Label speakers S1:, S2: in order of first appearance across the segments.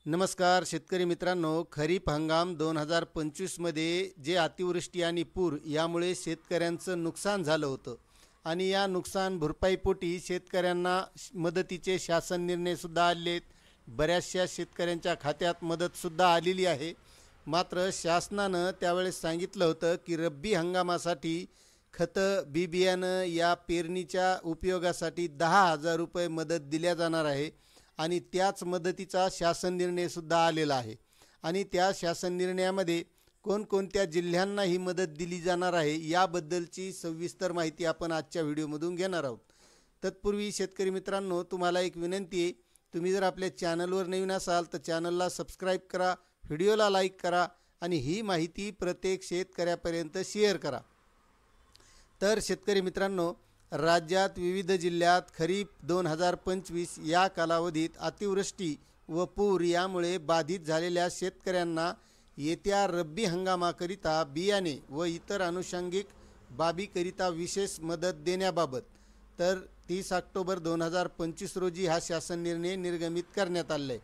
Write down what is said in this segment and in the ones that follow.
S1: नमस्कार शेतकरी मित्रांनो, खरीप हंगाम 2025 मध्ये जे अतिवृष्टी आणि पूर यामुळे शेतकऱ्यांचं नुकसान झालं होतं आणि या नुकसान भरपाईपोटी शेतकऱ्यांना मदतीचे शासन निर्णयसुद्धा आलेत. बऱ्याचशा शेतकऱ्यांच्या खात्यात मदतसुद्धा आलेली आहे. मात्र शासनानं त्यावेळेस सांगितलं होतं की रब्बी हंगामासाठी खतं, बी बियाणं या पेरणीच्या उपयोगासाठी 10,000 रुपये मदत दिल्या जाणार आहे आणि त्याच मदतीचा शासन निर्णयसुद्धा आलेला आहे. आणि त्या शासन निर्णयामध्ये कोणकोणत्या जिल्ह्यांना ही मदत दिली जाणार आहे याबद्दलची सविस्तर माहिती आपण आजच्या व्हिडिओमधून घेणार आहोत. तत्पूर्वी शेतकरी मित्रांनो, तुम्हाला एक विनंती आहे, तुम्ही जर आपल्या चॅनलवर नवीन असाल तर चॅनलला सबस्क्राईब करा, व्हिडिओला लाईक करा आणि ही माहिती प्रत्येक शेतकऱ्यापर्यंत शेअर करा. तर शेतकरी मित्रांनो, राज्यात विविध जिल्ह्यात खरीप 2025 या कालावधीत अतिवृष्टी व पूर यामुळे बाधित झालेल्या शेतकऱ्यांना येत्या रब्बी हंगामाकरिता बियाणे व इतर अनुषंगिक बाबीकरिता विशेष मदत देण्याबाबत तर 30 ऑक्टोबर 2025 रोजी हा शासन निर्णय निर्गमित करण्यात आला आहे.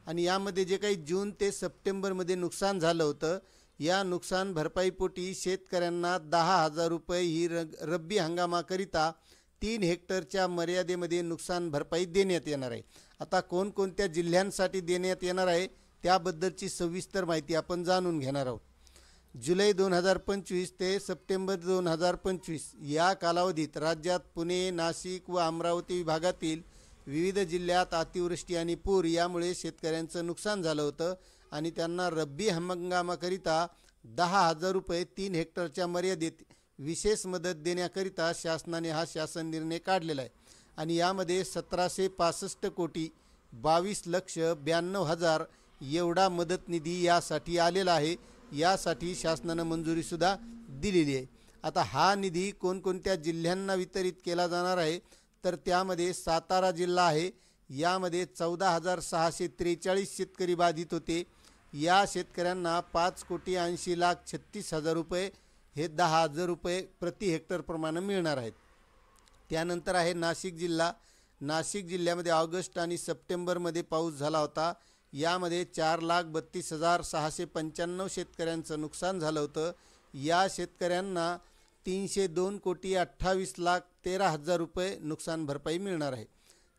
S1: आणि यामध्ये जे काही जून ते सप्टेंबरमध्ये नुकसान झालं होतं, या नुकसान भरपाईपोटी शेतकऱ्यांना 10,000 रुपये ही रब्बी हंगामाकरिता 3 हेक्टरच्या मर्यादेमध्ये नुकसान भरपाई देण्यात येणार आहे. आता कोणकोणत्या जिल्ह्यांसाठी देण्यात येणार आहे त्याबद्दलची सविस्तर माहिती आपण जाणून घेणार आहोत. जुलै 2025 ते सप्टेंबर 2025 या कालावधीत राज्यात पुणे, नाशिक व अमरावती विभागातील विविध जिल्ह्यात अतिवृष्टी आणि पूर यामुळे शेतकऱ्यांचं नुकसान झालं होतं आणि त्यांना रब्बी हंगामाकरिता 10,000 रुपये 3 हेक्टरच्या मर्यादेत विशेष मदत देण्याकरिता शासनाने हा शासन निर्णय काढलेला आहे. आणि यामध्ये 1765 कोटी 22,92,000 एवढा मदत निधी यासाठी आलेला आहे. यासाठी शासनानं मंजुरीसुद्धा दिलेली आहे. आता हा निधी कोणकोणत्या जिल्ह्यांना वितरित केला जाणार आहे तर त्यामध्ये सातारा जिल्हा आहे. यामध्ये 14,643 शेतकरी बाधित होते. या शेतकऱ्यांना 5,80,36,000 रुपये हे 10,000 रुपये प्रति हेक्टर प्रमाणे मिळणार आहेत. त्यानंतर आहे नाशिक जिल्हा. नाशिक जिल्ह्यामध्ये ऑगस्ट आणि सप्टेंबरमध्ये पाऊस झाला होता. यामध्ये 4,32,695 शेतकऱ्यांचं नुकसान झालं होतं. या शेतकऱ्यांना 302,28,13,000 रुपये नुकसान भरपाई मिळणार आहे.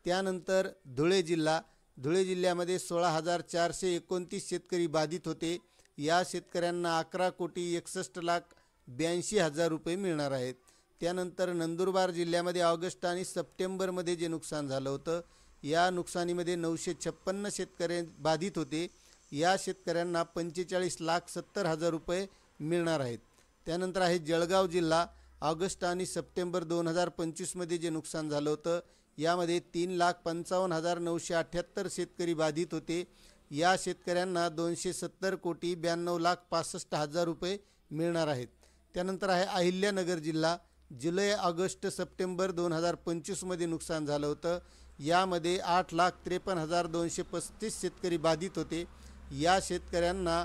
S1: त्यानंतर धुळे जिल्हा. धुळे जिल्ह्यामध्ये 16,429 शेतकरी बाधित होते. या शेतकऱ्यांना 11,61,82,000 रुपये मिळणार आहेत. त्यानंतर नंदुरबार जिल्ह्यामध्ये ऑगस्ट आणि सप्टेंबरमध्ये जे नुकसान झालं होतं, या नुकसानीमध्ये 956 शेतकरी बाधित होते. या शेतकऱ्यांना 45,70,000 रुपये मिळणार आहेत. त्यानंतर आहे जळगाव जिल्हा. ऑगस्ट आणि सप्टेंबर 2025 जे नुकसान झालं होतं, यामध्ये 3,55,978 शेतकरी बाधित होते. या शेतकऱ्यांना 270,92,65,000 रुपये मिळणार आहेत. त्यानंतर आहे अहिल्यानगर जिल्हा. जुलै, ऑगस्ट, सप्टेंबर 2025 नुकसान झालं होतं. यामध्ये 8,53,235 शेतकरी बाधित होते. या शेतकऱ्यांना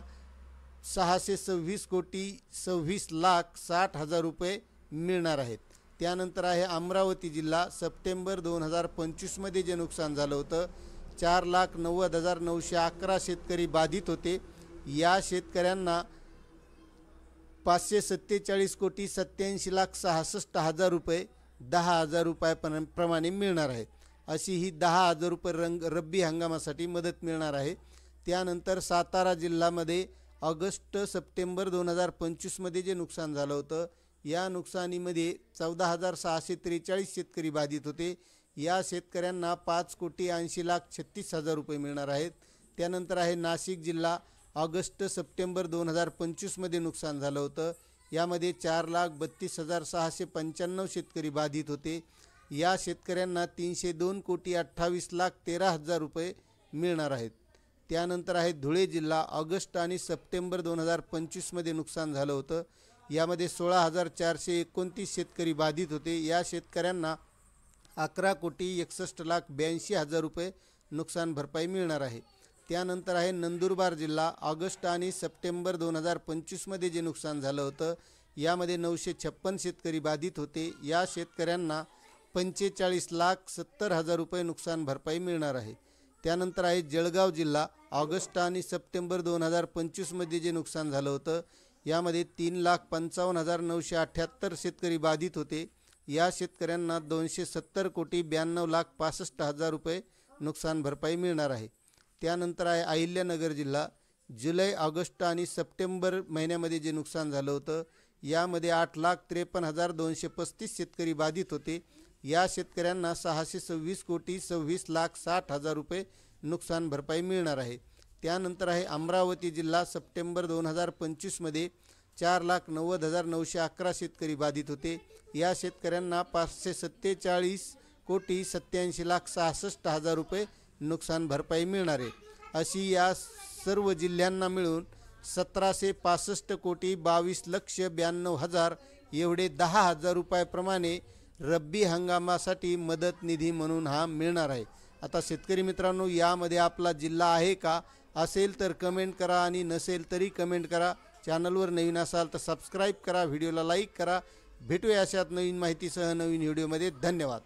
S1: 626,26,60,000 रुपये मिळणार आहेत. त्यानंतर आहे अमरावती जिल्हा. सप्टेंबर 2025 जे नुकसान झालं होतं, 4,90,911 शेतकरी बाधित होते. या शेतकऱ्यांना 547,87,66,000 रुपये 10,000 रुपयाप्रमाणे मिळणार आहेत. अशी ही 10,000 रुपये रब्बी हंगामासाठी मदत मिळणार आहे. त्यानंतर सातारा जिल्ह्यामध्ये ऑगस्ट सप्टेंबर 2025 जे नुकसान झालं होतं, या नुकसानीमध्ये 14,643 शेतकरी बाधित होते. या शेतकऱ्यांना 5,80,36,000 रुपये मिळणार आहेत. त्यानंतर आहे नाशिक जिल्हा. ऑगस्ट सप्टेंबर 2025 नुकसान झालं होतं. यामध्ये 4,32,695 शेतकरी बाधित होते. या शेतकऱ्यांना 302,28,13,000 रुपये मिळणार आहेत. त्यानंतर आहे धुळे जिल्हा. ऑगस्ट आणि सप्टेंबर 2025 नुकसान झालं होतं. यामध्ये 16,429 शेतकरी बाधित होते. या शेतकऱ्यांना 11,61,82,000 रुपये नुकसान भरपाई मिळणार आहे. त्यानंतर आहे नंदुरबार जिल्हा. ऑगस्ट आणि सप्टेंबर 2025 जे नुकसान झालं होतं, यामध्ये 956 शेतकरी बाधित होते. या शेतकऱ्यांना 45,70,000 रुपये नुकसान भरपाई मिळणार आहे. त्यानंतर आहे जळगाव जिल्हा. ऑगस्ट आणि सप्टेंबर 2025मध्ये जे नुकसान झालं होतं यामध्ये 3,55,978 शेतकरी बाधित होते. या शेतकऱ्यांना 270,92,65,00,000 रुपये नुकसान भरपाई मिळणार आहे. त्यानंतर आहे अहिल्यानगर जिल्हा. जुलै, ऑगस्ट आणि सप्टेंबर महिन्यामध्ये जे नुकसान झालं होतं यामध्ये 8,53,235 शेतकरी बाधित होते. या शेतकऱ्यांना 626,26,60,000 रुपये नुकसान भरपाई मिळणार आहे. त्यानंतर आहे अमरावती जिल्हा. सप्टेंबर 2025मध्ये 4,90,911 शेतकरी बाधित होते. या शेतकऱ्यांना 547,87,66,000 रुपये नुकसान भरपाई मिळणार आहे. अशी या सर्व जिल्ह्यांना मिळून 1,765,22,92,000 एवढे 10,000 रुपयाप्रमाणे रब्बी हंगामासाठी मदत निधी म्हणून हा मिळणार आहे. आता शेतकरी मित्रांनो, यामध्ये आपला जिल्हा आहे का? असेल तर कमेंट करा आणि नसेल तरी कमेंट करा. चॅनलवर नवीन असाल तर सबस्क्राईब करा, व्हिडिओला लाईक करा. भेटूया अशात नवीन माहितीसह नवीन व्हिडिओमध्ये. धन्यवाद.